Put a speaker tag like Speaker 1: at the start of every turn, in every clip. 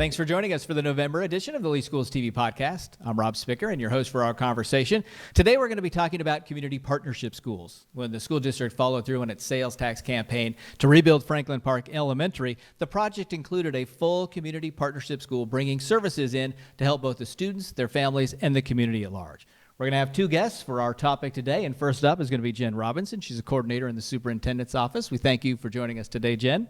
Speaker 1: Thanks for joining us for the November edition of the Lee Schools TV podcast. I'm Rob Spicker and your host for our conversation. Today we're going to be talking about community partnership schools. When the school district followed through on its sales tax campaign to rebuild Franklin Park Elementary, the project included a full community partnership school bringing services in to help both the students, their families, and the community at large. We're going to have two guests for our topic today, and first up is going to be Jenn Robinson. She's a coordinator in the superintendent's office. We thank you for joining us today, Jenn.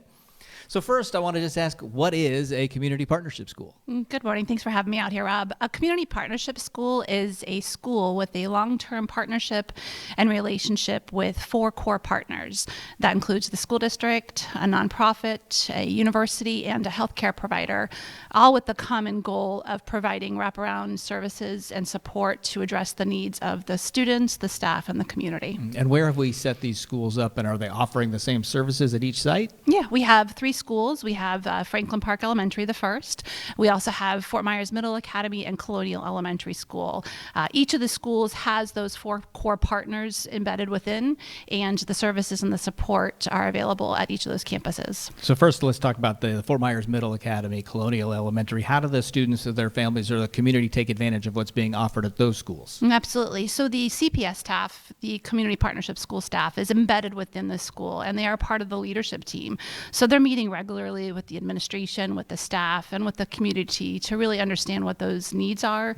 Speaker 1: So first, I want to just ask, what is a community partnership school?
Speaker 2: Good morning. Thanks for having me out here, Rob. A community partnership school is a school with a long-term partnership and relationship with four core partners. That includes the school district, a nonprofit, a university, and a healthcare provider, all with the common goal of providing wraparound services and support to address the needs of the students, the staff, and the community.
Speaker 1: And where have we set these schools up, and are they offering the same services at each site?
Speaker 2: Yeah, we have three schools. We have Franklin Park Elementary, the first. We also have Fort Myers Middle Academy and Colonial Elementary School. Each of the schools has those four core partners embedded within, and the services and the support are available at each of those campuses.
Speaker 1: So first, let's talk about the Fort Myers Middle Academy, Colonial Elementary. How do the students or their families or the community take advantage of what's being offered at those schools?
Speaker 2: Absolutely. So the CPS staff, the Community Partnership School staff, is embedded within the school, and they are part of the leadership team. So they're meeting regularly with the administration, with the staff, and with the community to really understand what those needs are,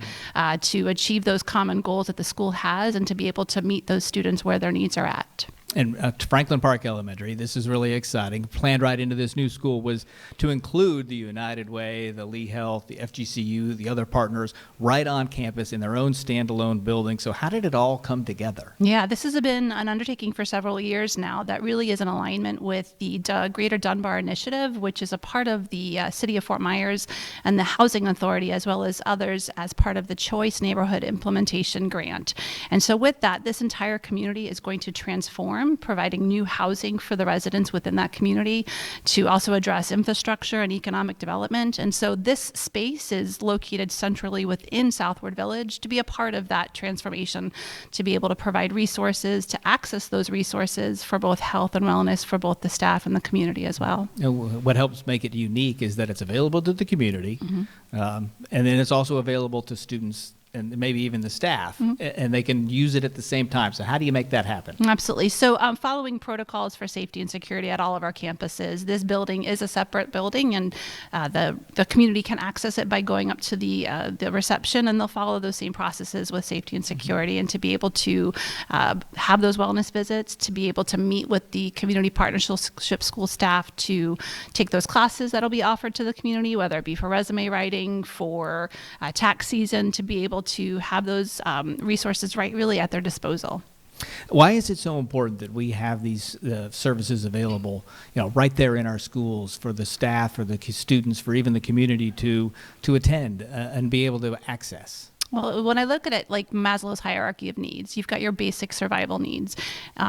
Speaker 2: to achieve those common goals that the school has, and to be able to meet those students where their needs are at.
Speaker 1: And Franklin Park Elementary, this is really exciting. Planned right into this new school was to include the United Way, the Lee Health, the FGCU, the other partners right on campus in their own standalone building. So how did it all come together?
Speaker 2: Yeah, this has been an undertaking for several years now that really is in alignment with the Greater Dunbar Initiative, which is a part of the City of Fort Myers and the Housing Authority, as well as others, as part of the Choice Neighborhood Implementation Grant. And so with that, this entire community is going to transform, providing new housing for the residents within that community, to also address infrastructure and economic development. And so this space is located centrally within Southward Village to be a part of that transformation, to be able to provide resources, to access those resources for both health and wellness for both the staff and the community as well.
Speaker 1: What helps make it unique is that it's available to the community, and then it's also available to students and maybe even the staff, and they can use it at the same time. So how do you make that happen?
Speaker 2: Absolutely. So following protocols for safety and security at all of our campuses, this building is a separate building, and the community can access it by going up to the reception, and they'll follow those same processes with safety and security, and to be able to have those wellness visits, to be able to meet with the community partnership school staff to take those classes that'll be offered to the community, whether it be for resume writing, for tax season, to be able to have those resources really at their disposal.
Speaker 1: Why is it so important that we have these services available, right there in our schools for the staff, for the students, for even the community to attend and be able to access?
Speaker 2: Well, when I look at it like Maslow's hierarchy of needs, you've got your basic survival needs.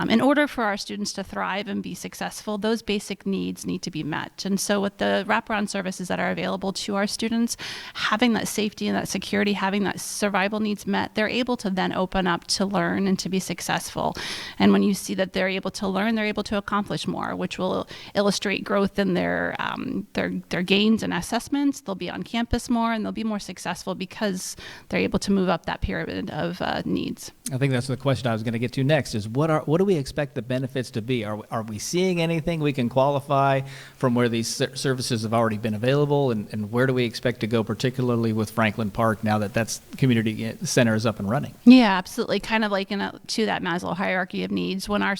Speaker 2: In order for our students to thrive and be successful, those basic needs need to be met. And so with the wraparound services that are available to our students, having that safety and that security, having that survival needs met, they're able to then open up to learn and to be successful. And when you see that they're able to learn, they're able to accomplish more, which will illustrate growth in their gains and assessments. They'll be on campus more, and they'll be more successful because they're able to move up that pyramid of needs.
Speaker 1: I think that's the question I was going to get to next, is what do we expect the benefits to be? Are we seeing anything we can qualify from where these services have already been available, and where do we expect to go, particularly with Franklin Park, now that that's community center is up and running?
Speaker 2: Yeah, absolutely. Kind of like to that Maslow hierarchy of needs. When our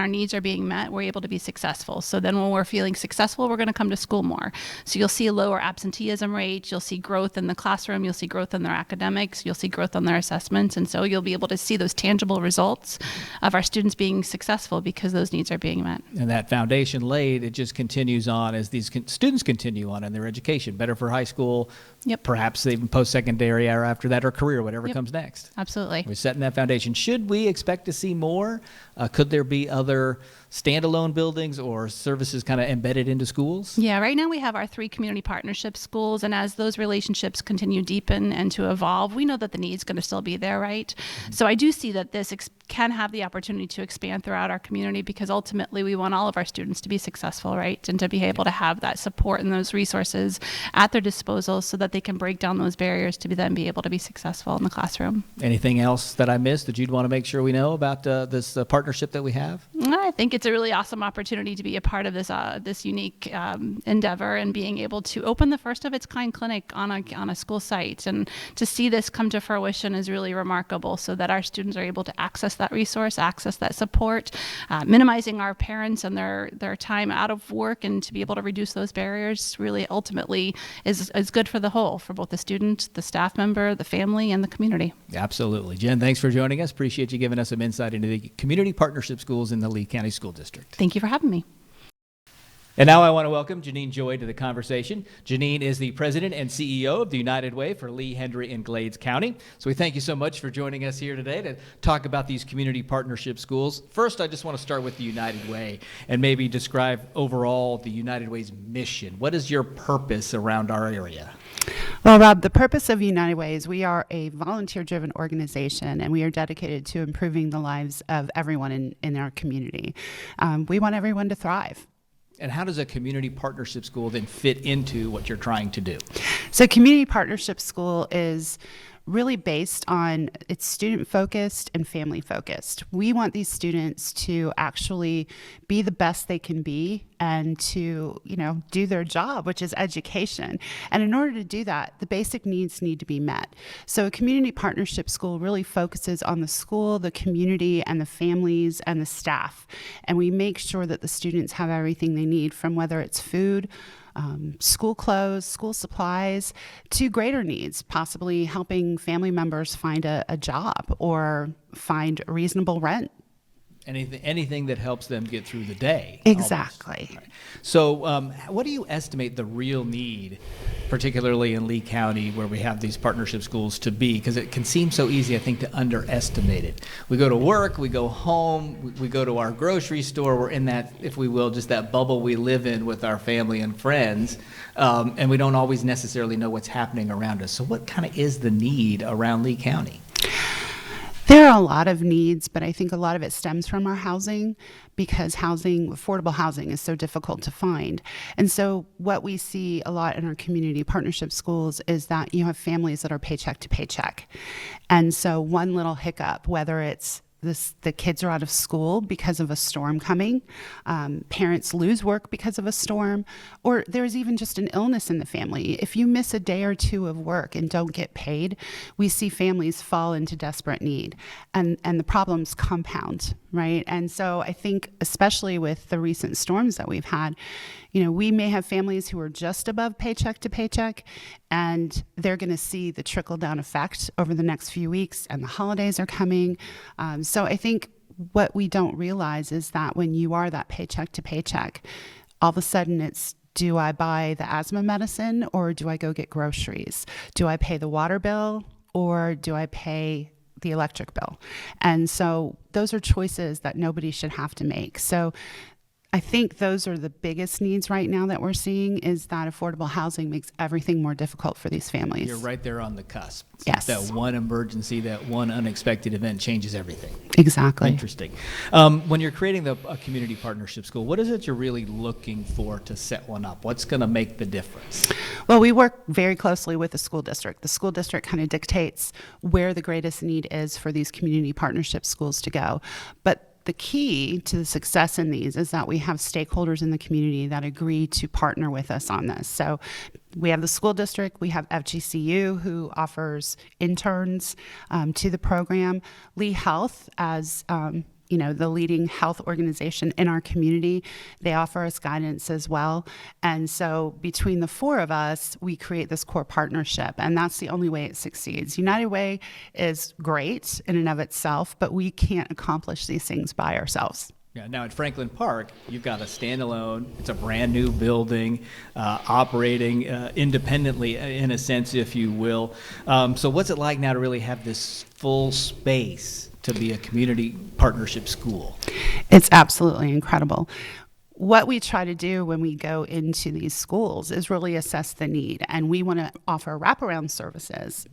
Speaker 2: needs are being met, we're able to be successful. So then when we're feeling successful, we're going to come to school more. So you'll see a lower absenteeism rate, you'll see growth in the classroom, you'll see growth in their academics, you'll see growth on their assessments, and so you'll be able to see those tangible results of our students being successful because those needs are being met.
Speaker 1: And that foundation laid, it just continues on as these students continue on in their education, better for high school, perhaps even post-secondary or after that, or career, whatever comes next.
Speaker 2: Absolutely.
Speaker 1: We're setting that foundation. Should we expect to see more? Could there be other standalone buildings or services kind of embedded into schools?
Speaker 2: Yeah, right now we have our 3 community partnership schools, and as those relationships continue to deepen and to evolve, we know that the need's going to still be there, right? So I do see that this can have the opportunity to expand throughout our community, because ultimately we want all of our students to be successful, right? And to be able to have that support and those resources at their disposal so that they can break down those barriers to then be able to be successful in the classroom.
Speaker 1: Anything else that I missed that you'd want to make sure we know about this partnership that we have?
Speaker 2: I think it's a really awesome opportunity to be a part of this unique endeavor, and being able to open the first of its kind clinic on a school site, and to see this come to fruition is really remarkable, so that our students are able to access that resource, access that support, minimizing our parents and their time out of work, and to be able to reduce those barriers really ultimately is good for the whole, for both the student, the staff member, the family, and the community.
Speaker 1: Absolutely. Jen, thanks for joining us. Appreciate you giving us some insight into the community partnership schools in the Lee County School District.
Speaker 2: Thank you for having me.
Speaker 1: And now I want to welcome Janine Joy to the conversation. Janine is the president and CEO of the United Way for Lee, Hendry and Glades County. So we thank you so much for joining us here today to talk about these community partnership schools. First, I just want to start with the United Way and maybe describe overall the United Way's mission. What is your purpose around our area?
Speaker 3: Well, Rob, the purpose of United Way is we are a volunteer-driven organization, and we are dedicated to improving the lives of everyone in our community. We want everyone to thrive.
Speaker 1: And how does a community partnership school then fit into what you're trying to do?
Speaker 3: So community partnership school is really based on, it's student focused and family focused. We want these students to actually be the best they can be and to, do their job, which is education. And in order to do that, the basic needs need to be met. So a community partnership school really focuses on the school, the community, and the families and the staff. And we make sure that the students have everything they need, from whether it's food, school clothes, school supplies, to greater needs, possibly helping family members find a job or find reasonable rent.
Speaker 1: Anything that helps them get through the day.
Speaker 3: Exactly.
Speaker 1: Right. So what do you estimate the real need, particularly in Lee County, where we have these partnership schools, to be? Because it can seem so easy, I think, to underestimate it. We go to work, we go home, we go to our grocery store. We're in that, if we will, just that bubble we live in with our family and friends, and we don't always necessarily know what's happening around us. So what kind of is the need around Lee County?
Speaker 3: There are a lot of needs, but I think a lot of it stems from our housing, because affordable housing is so difficult to find. And so what we see a lot in our community partnership schools is that you have families that are paycheck to paycheck. And so one little hiccup, whether it's the kids are out of school because of a storm coming, parents lose work because of a storm, or there's even just an illness in the family. If you miss a day or two of work and don't get paid, we see families fall into desperate need, and the problems compound, right? And so I think, especially with the recent storms that we've had, we may have families who are just above paycheck to paycheck, and they're going to see the trickle-down effect over the next few weeks, and the holidays are coming. So I think what we don't realize is that when you are that paycheck to paycheck, all of a sudden it's, do I buy the asthma medicine, or do I go get groceries? Do I pay the water bill, or do I pay the electric bill? And so those are choices that nobody should have to make. So I think those are the biggest needs right now that we're seeing, is that affordable housing makes everything more difficult for these families.
Speaker 1: You're right there on the cusp.
Speaker 3: Yes.
Speaker 1: That one emergency, that one unexpected event changes everything.
Speaker 3: Exactly.
Speaker 1: Interesting. When you're creating a community partnership school, what is it you're really looking for to set one up? What's going to make the difference?
Speaker 3: Well, we work very closely with the school district. The school district kind of dictates where the greatest need is for these community partnership schools to go. But the key to the success in these is that we have stakeholders in the community that agree to partner with us on this. So we have the school district, we have FGCU, who offers interns to the program, Lee Health, as the leading health organization in our community. They offer us guidance as well. And so between the four of us, we create this core partnership, and that's the only way it succeeds. United Way is great in and of itself, but we can't accomplish these things by ourselves.
Speaker 1: Yeah, now at Franklin Park, you've got a standalone, it's a brand new building, operating independently in a sense, if you will. So what's it like now to really have this full space to be a community partnership school?
Speaker 3: It's absolutely incredible. What we try to do when we go into these schools is really assess the need, and we want to offer wraparound services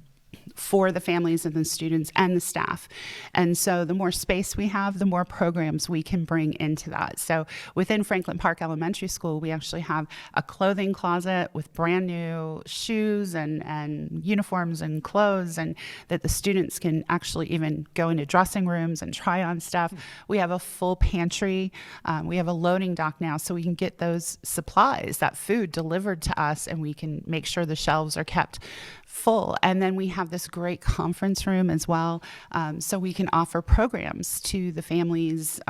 Speaker 3: for the families and the students and the staff. And so the more space we have, the more programs we can bring into that. So within Franklin Park Elementary School, we actually have a clothing closet with brand new shoes and uniforms and clothes, and that the students can actually even go into dressing rooms and try on stuff. We have a full pantry. We have a loading dock now, so we can get those supplies, that food delivered to us, and we can make sure the shelves are kept full. And then we have this great conference room as well, so we can offer programs to the families,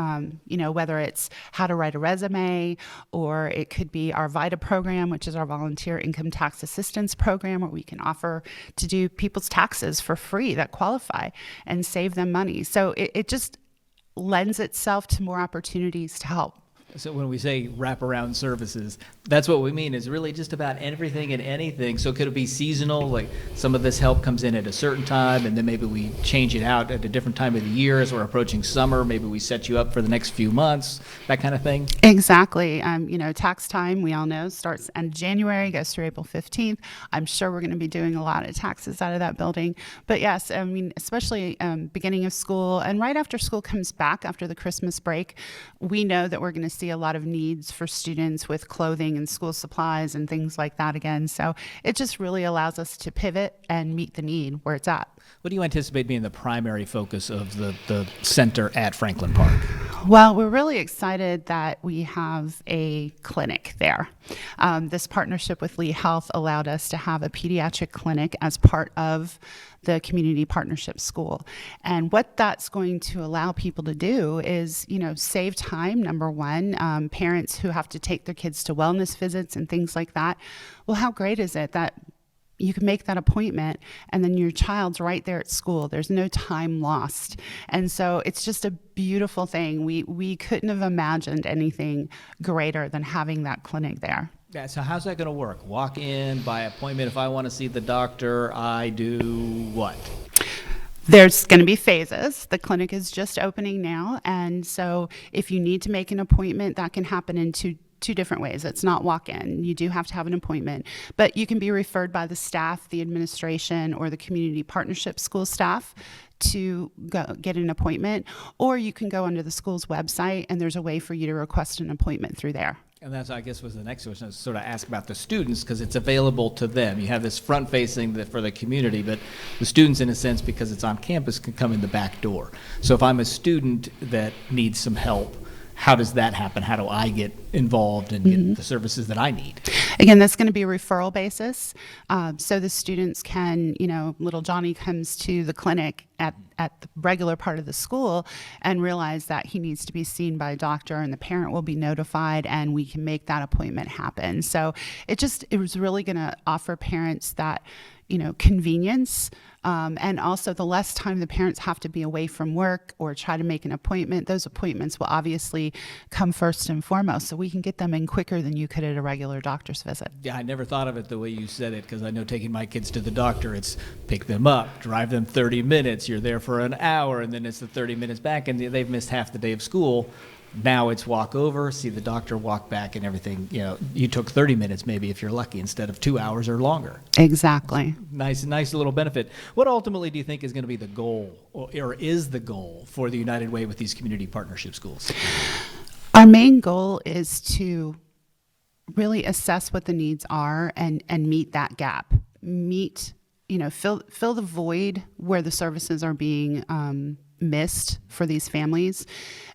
Speaker 3: whether it's how to write a resume, or it could be our VITA program, which is our volunteer income tax assistance program, where we can offer to do people's taxes for free that qualify and save them money. So it just lends itself to more opportunities to help.
Speaker 1: So when we say wraparound services, that's what we mean, is really just about everything and anything. So could it be seasonal, like some of this help comes in at a certain time and then maybe we change it out at a different time of the year as we're approaching summer, maybe we set you up for the next few months, that kind of thing?
Speaker 3: Exactly. Tax time, we all know, starts end of January, goes through April 15th. I'm sure we're going to be doing a lot of taxes out of that building. But yes, especially beginning of school and right after school comes back after the Christmas break, we know that we're going to see a lot of needs for students with clothing and school supplies and things like that again. So it just really allows us to pivot and meet the need where it's at.
Speaker 1: What do you anticipate being the primary focus of the center at Franklin Park?
Speaker 3: Well, we're really excited that we have a clinic there. This partnership with Lee Health allowed us to have a pediatric clinic as part of the community partnership school. And what that's going to allow people to do is, save time, number one. Parents who have to take their kids to wellness visits and things like that. Well, how great is it that you can make that appointment and then your child's right there at school. There's no time lost. And so it's just a beautiful thing. We couldn't have imagined anything greater than having that clinic there.
Speaker 1: Yeah, so how's that going to work? Walk in, by appointment. If I want to see the doctor, I do what?
Speaker 3: There's going to be phases. The clinic is just opening now. And so if you need to make an appointment, that can happen in two different ways. It's not walk-in. You do have to have an appointment, but you can be referred by the staff, the administration, or the community partnership school staff to go get an appointment, or you can go onto the school's website and there's a way for you to request an appointment through there.
Speaker 1: And that's, I guess, was the next question. I was sort of ask about the students because it's available to them. You have this front-facing for the community, but the students, in a sense, because it's on campus, can come in the back door. So if I'm a student that needs some help, how does that happen? How do I get involved and get the services that I need?
Speaker 3: Again, that's going to be a referral basis. So the students can, little Johnny comes to the clinic at the regular part of the school and realize that he needs to be seen by a doctor, and the parent will be notified and we can make that appointment happen. So it was really going to offer parents that, convenience, and also the less time the parents have to be away from work or try to make an appointment. Those appointments will obviously come first and foremost, so we can get them in quicker than you could at a regular doctor's visit.
Speaker 1: Yeah, I never thought of it the way you said it, because I know taking my kids to the doctor, it's pick them up, drive them 30 minutes, you're there for an hour, and then it's the 30 minutes back, and they've missed half the day of school. Now it's walk over, see the doctor, walk back, and everything. You took 30 minutes maybe if you're lucky instead of 2 hours or longer.
Speaker 3: Exactly.
Speaker 1: Nice little benefit. What ultimately do you think is going to be the goal, or is the goal for the United Way with these community partnership schools?
Speaker 3: Our main goal is to really assess what the needs are and meet that gap. Fill the void where the services are being missed for these families.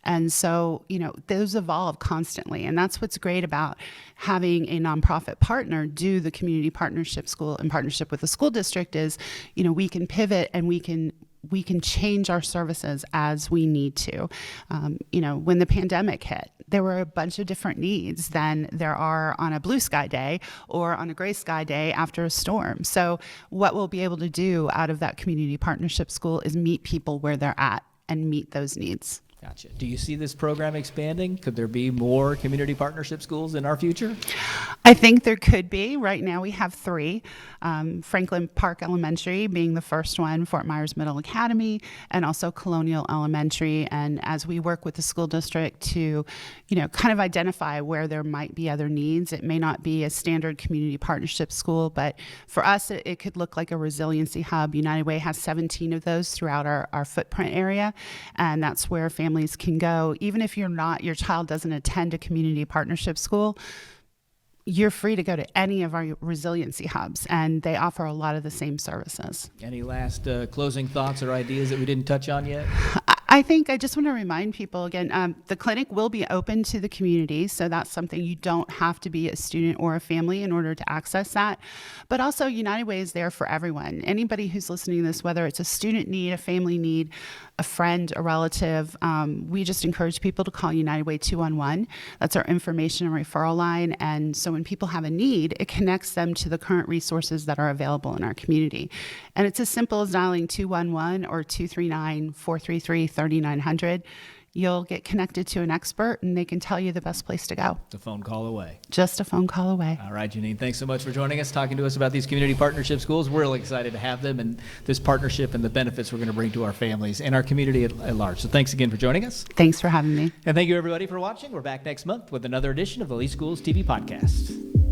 Speaker 3: And so, those evolve constantly. And that's what's great about having a nonprofit partner do the community partnership school in partnership with the school district is, we can pivot and we can change our services as we need to. When the pandemic hit, there were a bunch of different needs than there are on a blue sky day or on a gray sky day after a storm. So what we'll be able to do out of that community partnership school is meet people where they're at and meet those needs.
Speaker 1: Gotcha. Do you see this program expanding? Could there be more community partnership schools in our future?
Speaker 3: I think there could be. Right now we have three. Franklin Park Elementary being the first one, Fort Myers Middle Academy, and also Colonial Elementary. And as we work with the school district to, kind of identify where there might be other needs, it may not be a standard community partnership school, but for us, it could look like a resiliency hub. United Way has 17 of those throughout our footprint area, and that's where families can go. Even if your child doesn't attend a community partnership school, you're free to go to any of our resiliency hubs, and they offer a lot of the same services.
Speaker 1: Any last closing thoughts or ideas that we didn't touch on yet?
Speaker 3: I think I just want to remind people again, the clinic will be open to the community. So that's something you don't have to be a student or a family in order to access that. But also United Way is there for everyone. Anybody who's listening to this, whether it's a student need, a family need, a friend, a relative, we just encourage people to call United Way 211. That's our information and referral line. And so when people have a need, it connects them to the current resources that are available in our community. And it's as simple as dialing 211 or 239-433-3900. You'll get connected to an expert and they can tell you the best place to go.
Speaker 1: It's a phone call away.
Speaker 3: Just a phone call away.
Speaker 1: All right, Janine, thanks so much for joining us, talking to us about these community partnership schools. We're really excited to have them and this partnership and the benefits we're going to bring to our families and our community at large. So thanks again for joining us.
Speaker 3: Thanks for having me.
Speaker 1: And thank you, everybody, for watching. We're back next month with another edition of the Lee Schools TV Podcast.